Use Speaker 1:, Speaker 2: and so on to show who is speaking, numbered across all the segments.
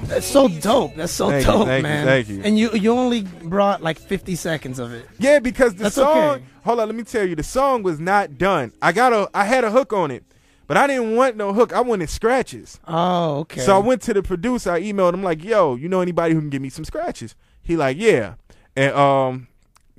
Speaker 1: That's so dope. That's so dope, man.
Speaker 2: Thank you.
Speaker 1: And you only brought like 50 seconds of it.
Speaker 2: Yeah, because the song.
Speaker 1: Okay.
Speaker 2: Hold on, let me tell you, the song was not done. I had a hook on it, but I didn't want no hook. I wanted scratches.
Speaker 1: Oh, okay.
Speaker 2: So I went to the producer. I emailed him like, "Yo, you know anybody who can give me some scratches?" He like, "Yeah," and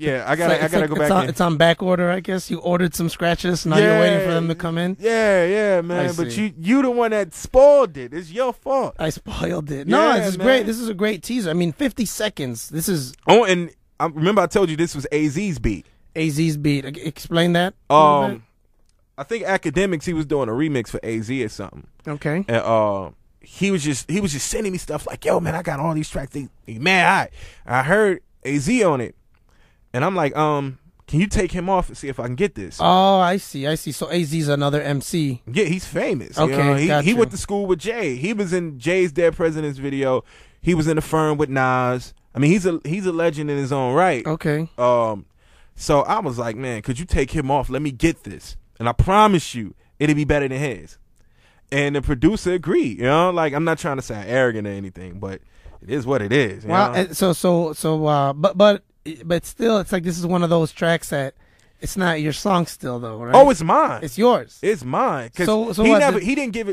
Speaker 2: yeah, I gotta go back.
Speaker 1: It's on back order, I guess. You ordered some scratches. Now you're waiting for them to come in.
Speaker 2: Yeah, man. But you the one that spoiled it. It's your fault.
Speaker 1: I spoiled it. No, this is great. This is a great teaser. I mean, 50 seconds. This is.
Speaker 2: Oh, and remember I told you this was AZ's beat.
Speaker 1: AZ's beat. Explain that.
Speaker 2: I think Academics, he was doing a remix for AZ or something.
Speaker 1: Okay.
Speaker 2: And he was just sending me stuff like, "Yo, man, I got all these tracks. Man, I heard AZ on it." And I'm like, can you take him off and see if I can get this?
Speaker 1: Oh, I see. So AZ's another MC.
Speaker 2: Yeah, he's famous.
Speaker 1: Okay,
Speaker 2: you know? He went to school with Jay. He was in Jay's Dead President's video. He was in The Firm with Nas. I mean, he's a legend in his own right.
Speaker 1: Okay.
Speaker 2: So I was like, man, could you take him off? Let me get this. And I promise you, it'll be better than his. And the producer agreed. You know, like, I'm not trying to sound arrogant or anything, but it is what it is.
Speaker 1: Wow. But still, it's like this is one of those tracks that it's not your song still, though, right?
Speaker 2: Oh, it's mine.
Speaker 1: It's yours.
Speaker 2: It's mine. Cause
Speaker 1: so
Speaker 2: he didn't give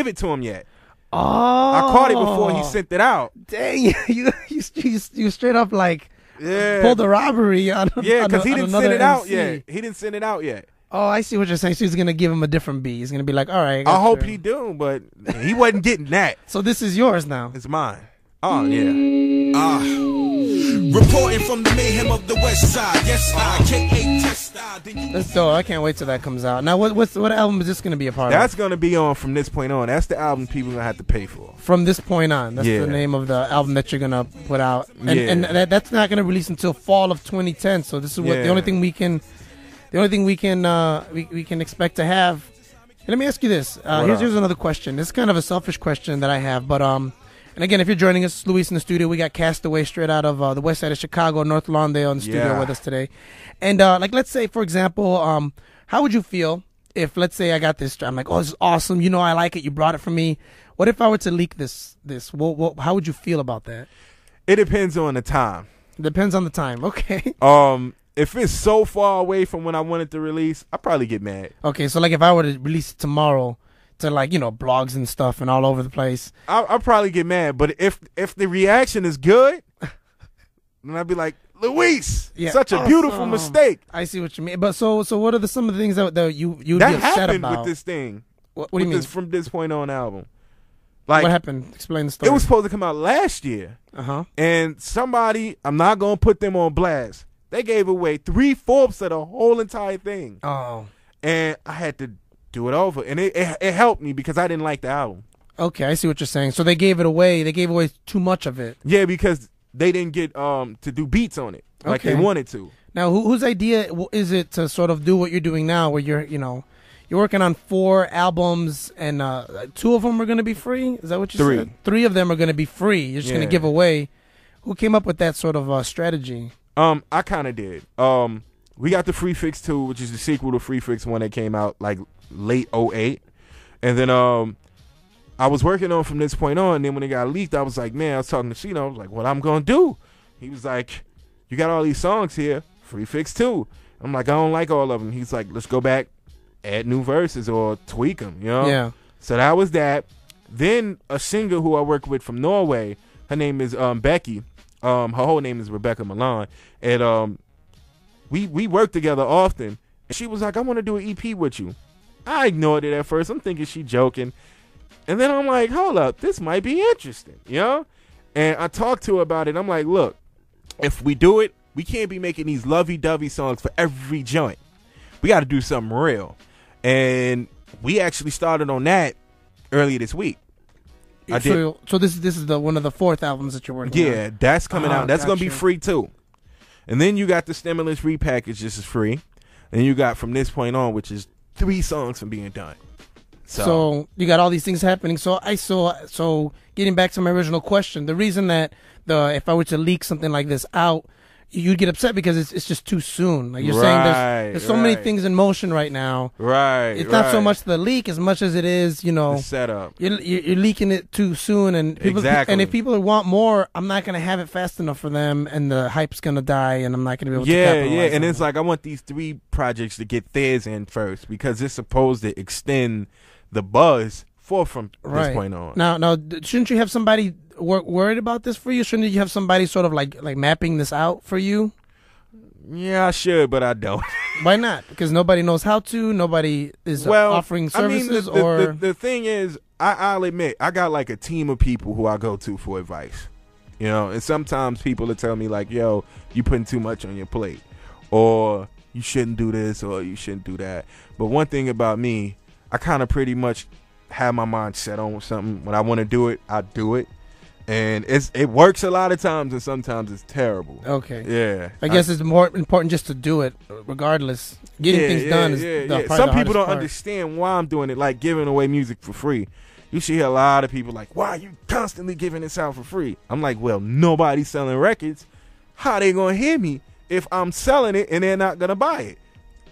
Speaker 2: it to him yet.
Speaker 1: Oh,
Speaker 2: I caught it before he sent it out.
Speaker 1: Dang, you straight up like pulled a robbery on.
Speaker 2: Yeah, because he didn't send it out
Speaker 1: MC.
Speaker 2: yet. He didn't send it out yet.
Speaker 1: Oh, I see what you're saying. So he's gonna give him a different beat. He's gonna be like, all right.
Speaker 2: I hope he do, but he wasn't getting that.
Speaker 1: So this is yours now.
Speaker 2: It's mine. Oh yeah.
Speaker 3: Reporting from the mayhem of the West Side. Yes, I can't test.
Speaker 1: That's dope. I can't wait till that comes out. Now, what album is this going to be a part of?
Speaker 2: That's going to be on From This Point On. That's the album people going to have to pay for.
Speaker 1: From This Point On. That's the name of the album that you're going to put out. And that's not going to release until fall of 2010. So this is what the only thing we can expect to have. And let me ask you this. Here's another question. This is kind of a selfish question that I have, but and again, if you're joining us, Luis in the studio, we got Kastaway straight out of the west side of Chicago, North Lawndale, in the studio with us today. And like, let's say, for example, how would you feel if, let's say, I got this? I'm like, oh, this is awesome. You know, I like it. You brought it for me. What if I were to leak this? How would you feel about that?
Speaker 2: It depends on the time.
Speaker 1: Depends on the time. Okay.
Speaker 2: If it's so far away from when I wanted to release, I'd probably get mad.
Speaker 1: Okay, so like if I were to release it tomorrow, to like, you know, blogs and stuff and all over the place,
Speaker 2: I'll probably get mad. But if the reaction is good, then I'd be like, Luis, such a beautiful mistake.
Speaker 1: I see what you mean. But so what are some of the things that you'd be upset
Speaker 2: happened
Speaker 1: about
Speaker 2: with this thing?
Speaker 1: What do you mean?
Speaker 2: From This Point On album. Like,
Speaker 1: what happened? Explain the story.
Speaker 2: It was supposed to come out last year. And somebody, I'm not going to put them on blast, they gave away 3/4 of the whole entire thing.
Speaker 1: Oh. And
Speaker 2: I had to do it over. And it helped me because I didn't like the album.
Speaker 1: Okay, I see what you're saying. So they gave it away. They gave away too much of it.
Speaker 2: Yeah, because they didn't get to do beats on it like they wanted to.
Speaker 1: Now, whose idea is it to sort of do what you're doing now, where you're working on 4 albums and 2 of them are going to be free? Is that what you said? 3 of them are going to be free. You're just going to give away. Who came up with that sort of strategy?
Speaker 2: I kind of did. We got the Free Fix 2, which is the sequel to Free Fix 1 that came out like late 08. And then I was working on From This Point On, and then when it got leaked, I was like, man, I was talking to Chino, I was like, what I'm going to do? He was like, you got all these songs here, Free Fix 2. I'm like, I don't like all of them. He's like, let's go back, add new verses or tweak them, you know? Yeah. So that was that. Then a singer who I work with from Norway, her name is Becky. Her whole name is Rebecca Milan. And we work together often. And she was like, I want to do an EP with you. I ignored it at first. I'm thinking she joking. And then I'm like, hold up, this might be interesting, you know? And I talked to her about it. I'm like, look, if we do it, we can't be making these lovey-dovey songs for every joint. We got to do something real. And we actually started on that earlier this week.
Speaker 1: So this is one of the 4th albums that you're working on?
Speaker 2: Yeah, that's coming out. That's going to be free too. And then you got the Stimulus repackage, this is free. And you got From This Point On, which is 3 songs from being done.
Speaker 1: So you got all these things happening. So getting back to my original question, the reason that if I were to leak something like this out, you'd get upset because it's just too soon. Like you're saying, there's so many things in motion right now.
Speaker 2: Right.
Speaker 1: It's not so much the leak as much as it is,
Speaker 2: the setup.
Speaker 1: You're leaking it too soon, and people, and if people want more, I'm not gonna have it fast enough for them, and the hype's gonna die, and I'm not gonna be able to capitalize
Speaker 2: and
Speaker 1: on
Speaker 2: it's
Speaker 1: it.
Speaker 2: like I want these 3 projects to get theirs in first because it's supposed to extend the buzz from this point on.
Speaker 1: Now, shouldn't you have somebody worried about this for you? Shouldn't you have somebody sort of like mapping this out for you?
Speaker 2: Yeah, I should, but I don't.
Speaker 1: Why not? Because nobody knows how to. Nobody is offering services.
Speaker 2: The thing is, I'll admit, I got like a team of people who I go to for advice. And sometimes people will tell me like, "Yo, you putting too much on your plate," or "You shouldn't do this," or "You shouldn't do that." But one thing about me, I kind of pretty much have my mind set on something. When I want to do it, I do it. And it works a lot of times, and sometimes it's terrible.
Speaker 1: Okay.
Speaker 2: Yeah.
Speaker 1: I guess it's more important just to do it, regardless. Getting things done is
Speaker 2: Some people don't understand why I'm doing it, like giving away music for free. You should hear a lot of people like, "Why are you constantly giving this out for free?" I'm like, well, nobody's selling records. How they gonna hear me if I'm selling it and they're not gonna buy it?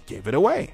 Speaker 2: Give it away.